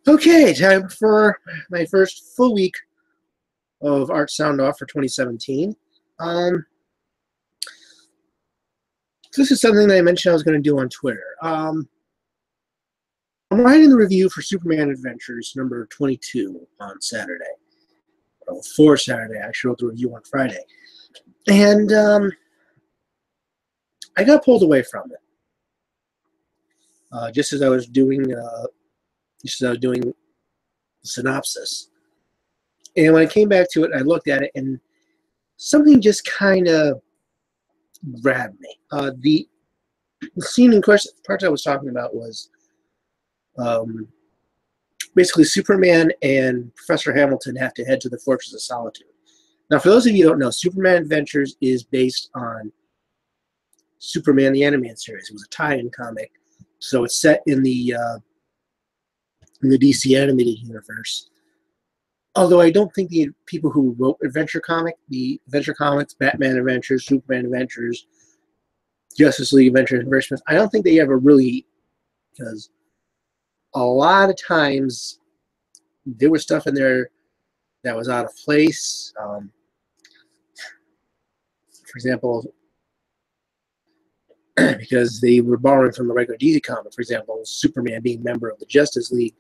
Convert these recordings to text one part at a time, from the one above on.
Okay, time for my first full week of Art Soundoff for 2017. Um, this is something that I mentioned I was going to do on Twitter. I'm writing the review for Superman Adventures number 22 on Saturday. Well, for Saturday, I wrote the review on Friday. And I got pulled away from it. Just as I was doing the synopsis. And when I came back to it, I looked at it, and something just kind of grabbed me. The scene in question, part I was talking about was basically Superman and Professor Hamilton have to head to the Fortress of Solitude. Now, for those of you who don't know, Superman Adventures is based on Superman the Animated Series. It was a tie-in comic, so it's set in the DC animated universe. Although I don't think the people who wrote the Adventure Comics, Batman Adventures, Superman Adventures, Justice League Adventures, I don't think they ever really, because a lot of times there was stuff in there that was out of place. For example, because they were borrowing from the regular DC comic. For example, Superman being a member of the Justice League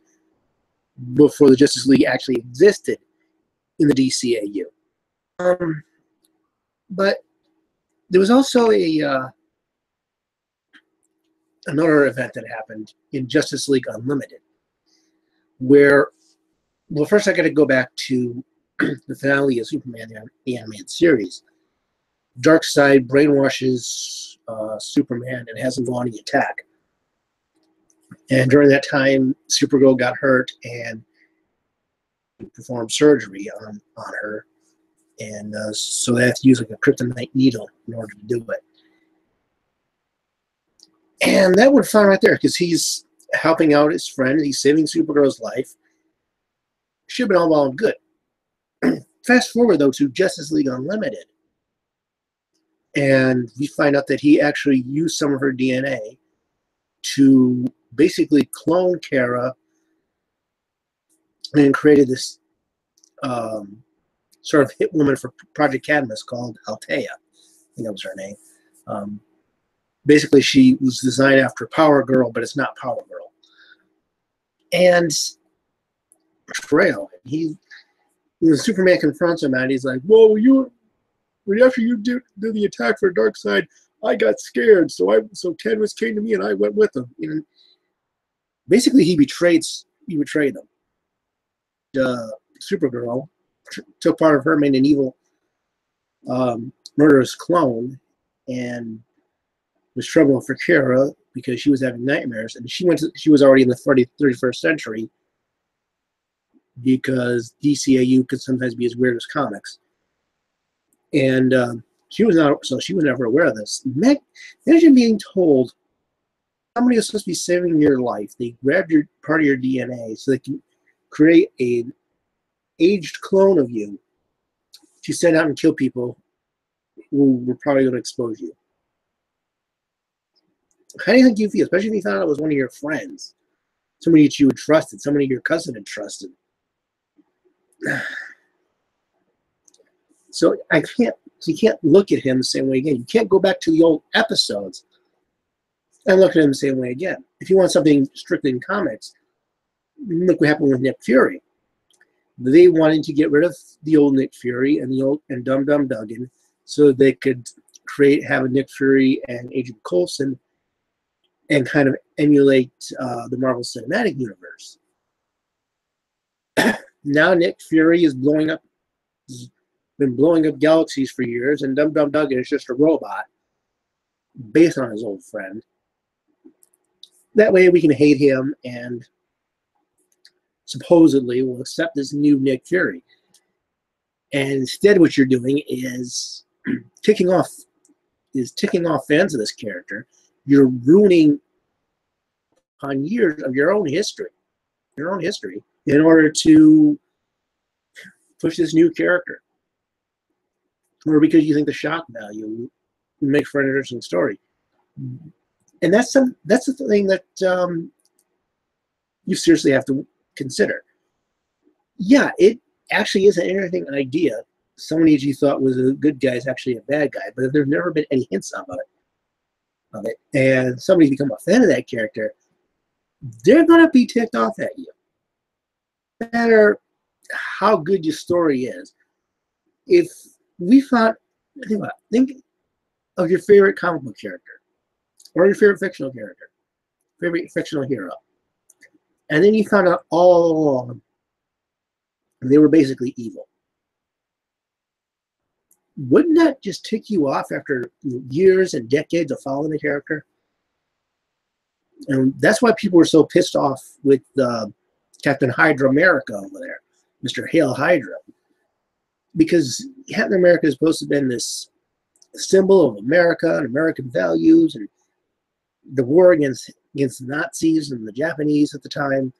before the Justice League actually existed in the DCAU. But there was also another event that happened in Justice League Unlimited, where, well, first I got to go back to the finale of Superman the Animated Series. Darkseid brainwashes Superman and has him go on the attack. And during that time, Supergirl got hurt and performed surgery on her. And so they have to use like a kryptonite needle in order to do it. And that would fun right there, because he's helping out his friend. He's saving Supergirl's life. Should have been all well and good. Fast forward, though, to Justice League Unlimited. And we find out that he actually used some of her DNA to basically clone Kara and created this sort of hit woman for Project Cadmus called Althea. I think that was her name. Basically, she was designed after Power Girl, but it's not Power Girl. And Trail, when Superman confronts him, and he's like, "Whoa, after you do the attack for Darkseid, I got scared, so Cadmus came to me and I went with him." And basically, he betrayed them. Supergirl took part of her, made an evil, murderous clone, and was trouble for Kara because she was having nightmares, and she was already in the 31st century, because DCAU could sometimes be as weird as comics. And she was never aware of this. Imagine being told somebody is supposed to be saving your life. They grabbed part of your DNA so they can create an aged clone of you to send out and kill people who were probably going to expose you. How do you think you feel, especially if you found out it was one of your friends, somebody that you had trusted, somebody your cousin had trusted? So you can't look at him the same way again. You can't go back to the old episodes and look at him the same way again. If you want something strictly in comics, look what happened with Nick Fury. They wanted to get rid of the old Nick Fury and Dum Dum Dugan so they could have a Nick Fury and Agent Coulson and kind of emulate the Marvel Cinematic Universe. Now Nick Fury is been blowing up galaxies for years, and Dum Dum Dugan is just a robot based on his old friend. That way we can hate him and supposedly will accept this new Nick Fury. And instead what you're doing is ticking off fans of this character. You're ruining on years of your own history in order to push this new character, or because you think the shock value makes for an interesting story. And that's the thing that you seriously have to consider. Yeah, it actually is an interesting idea. Somebody that you thought was a good guy is actually a bad guy, but if there's never been any hints of it, and somebody's become a fan of that character, they're gonna be ticked off at you. No matter how good your story is. If we found, think of your favorite comic book character, or your favorite fictional character, favorite fictional hero, and then you found out all along they were basically evil. Wouldn't that just tick you off after years and decades of following the character? And that's why people were so pissed off with Captain Hydra America over there, Mr. Hail Hydra, because Captain America is supposed to have been this symbol of America and American values and the war against the Nazis and the Japanese at the time.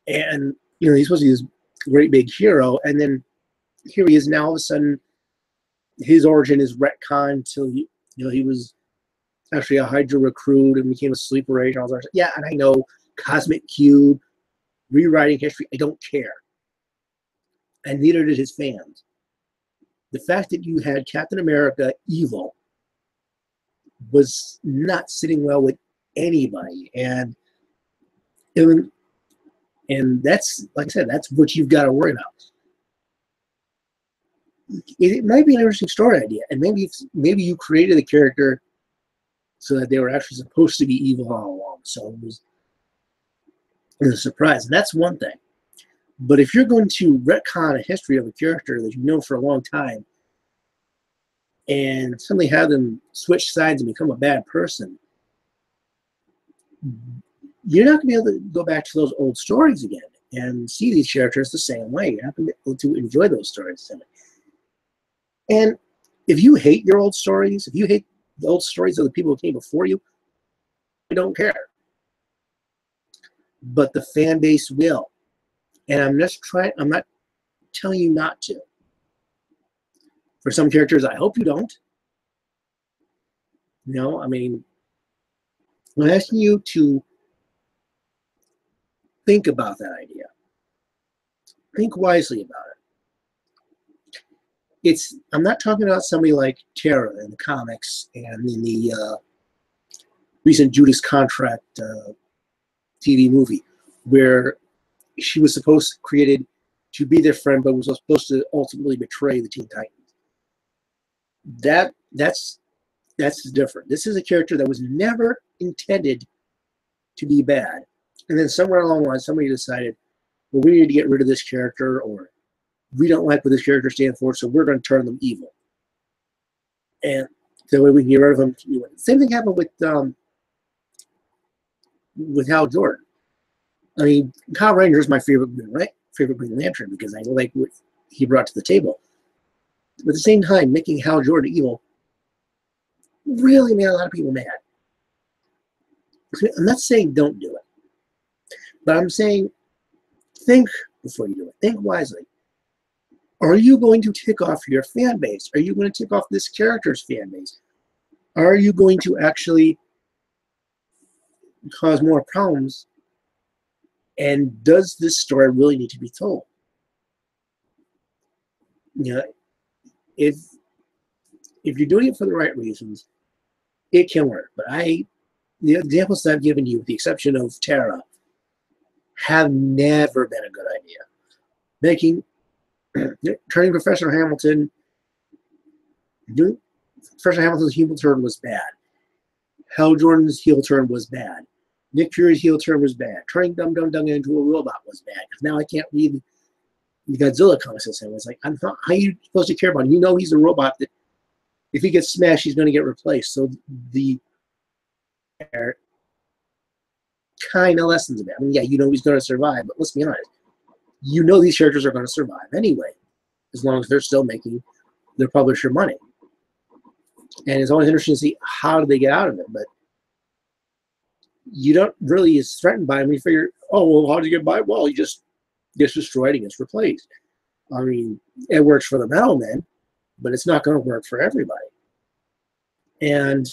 And he's supposed to be this great big hero, and then here he is now. All of a sudden, his origin is retconned till he was actually a Hydra recruit and became a sleeper agent. All that. Yeah, and I know Cosmic Cube, rewriting history. I don't care, and neither did his fans. The fact that you had Captain America evil was not sitting well with anybody, and that's, like I said, that's what you've got to worry about. It might be an interesting story idea, and maybe you created the character so that they were actually supposed to be evil all along. So it was a surprise, and that's one thing. But if you're going to retcon a history of a character that you know for a long time, and suddenly have them switch sides and become a bad person, you're not going to be able to go back to those old stories again and see these characters the same way. You're not going to be able to enjoy those stories. And if you hate your old stories, if you hate the old stories of the people who came before you, I don't care. But the fan base will. And I'm not telling you not to. For some characters, I hope you don't. I mean, I'm asking you to think about that idea. Think wisely about it. I'm not talking about somebody like Tara in the comics and in the recent Judas Contract TV movie, where she was created to be their friend, but was supposed to ultimately betray the Teen Titans. That's different. This is a character that was never intended to be bad, and then somewhere along the line, somebody decided, well, we need to get rid of this character, or we don't like what this character stands for, so we're going to turn them evil, and the way we can get rid of them. Same thing happened with Hal Jordan. I mean, Kyle Rayner is my favorite Green Lantern because I like what he brought to the table. But at the same time, making Hal Jordan evil really made a lot of people mad. I'm not saying don't do it, but I'm saying think before you do it. Think wisely. Are you going to tick off your fan base? Are you going to tick off this character's fan base? Are you going to actually cause more problems? And does this story really need to be told? If you're doing it for the right reasons, it can work. But the examples that I've given you, with the exception of Tara, have never been a good idea. Turning Professor Hamilton's heel turn was bad. Hal Jordan's heel turn was bad. Nick Fury's heel turn was bad. Turning Dum Dum Dung into a robot was bad, because now I can't read the Godzilla comics the same way. It's like, how are you supposed to care about him? He's a robot that if he gets smashed, he's going to get replaced. So the kind of lessons about. I mean, yeah, he's going to survive, but let's be honest. These characters are going to survive anyway, as long as they're still making their publisher money. And it's always interesting to see how do they get out of it. But you don't really is threatened by him. You figure, oh, well, how do you get by? Well, he just gets destroyed and gets replaced. I mean, it works for the Metal Men, but it's not going to work for everybody. And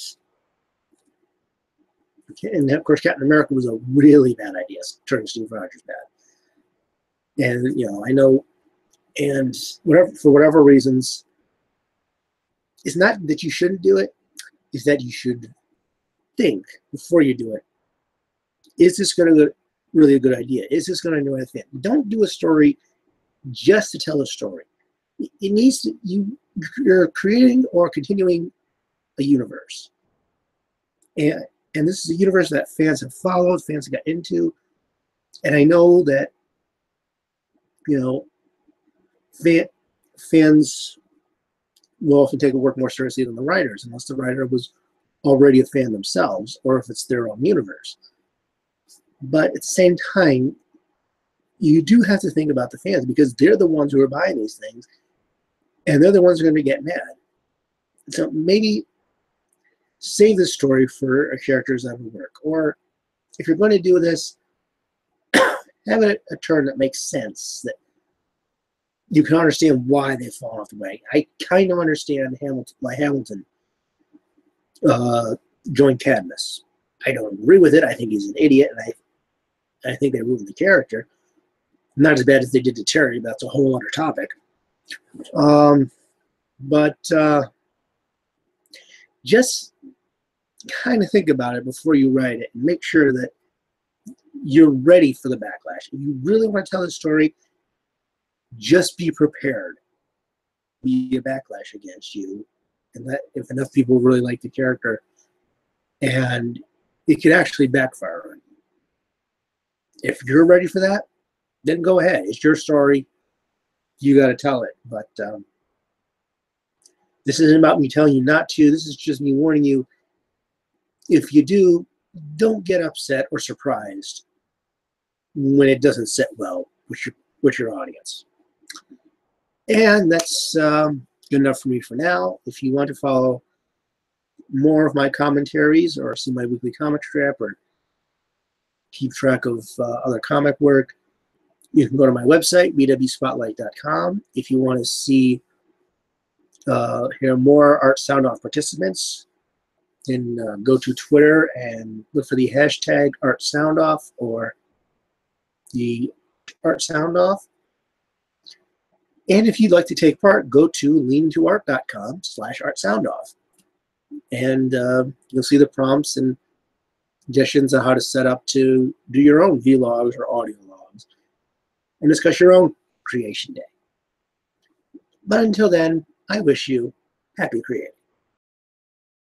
of course, Captain America was a really bad idea, turning Steve Rogers bad. And, I know, and for whatever reasons, it's not that you shouldn't do it, it's that you should think before you do it. Is this going to really a good idea? Is this going to do anything? Don't do a story just to tell a story. It needs to, you're creating or continuing a universe. And this is a universe that fans have followed, fans have got into. And I know that, fans will often take a work more seriously than the writers, unless the writer was already a fan themselves, or if it's their own universe. But at the same time, you do have to think about the fans, because they're the ones who are buying these things, and they're the ones who are going to get mad. So maybe save this story for a character's other work, or if you're going to do this, have a turn that makes sense, that you can understand why they've fallen off the wagon. I kind of understand why Hamilton joined Cadmus. I don't agree with it. I think he's an idiot, and I think they ruined the character. Not as bad as they did to Terry, but that's a whole other topic. But just kind of think about it before you write it, and make sure that you're ready for the backlash. If you really want to tell the story, just be prepared. Be a backlash against you, and that if enough people really like the character, and it could actually backfire on you. If you're ready for that, then go ahead. It's your story. You got to tell it. But this isn't about me telling you not to. This is just me warning you. If you do, don't get upset or surprised when it doesn't sit well with your audience. And that's good enough for me for now. If you want to follow more of my commentaries, or see my weekly comic strip, or keep track of other comic work, you can go to my website, bwspotlight.com. If you want to hear more Art Soundoff participants, then go to Twitter and look for the hashtag Art Soundoff or the Art Soundoff. And if you'd like to take part, go to leantoart.com/artsoundoff. And you'll see the prompts and suggestions on how to set up to do your own vlogs or audio logs and discuss your own creation day. But until then, I wish you happy creating.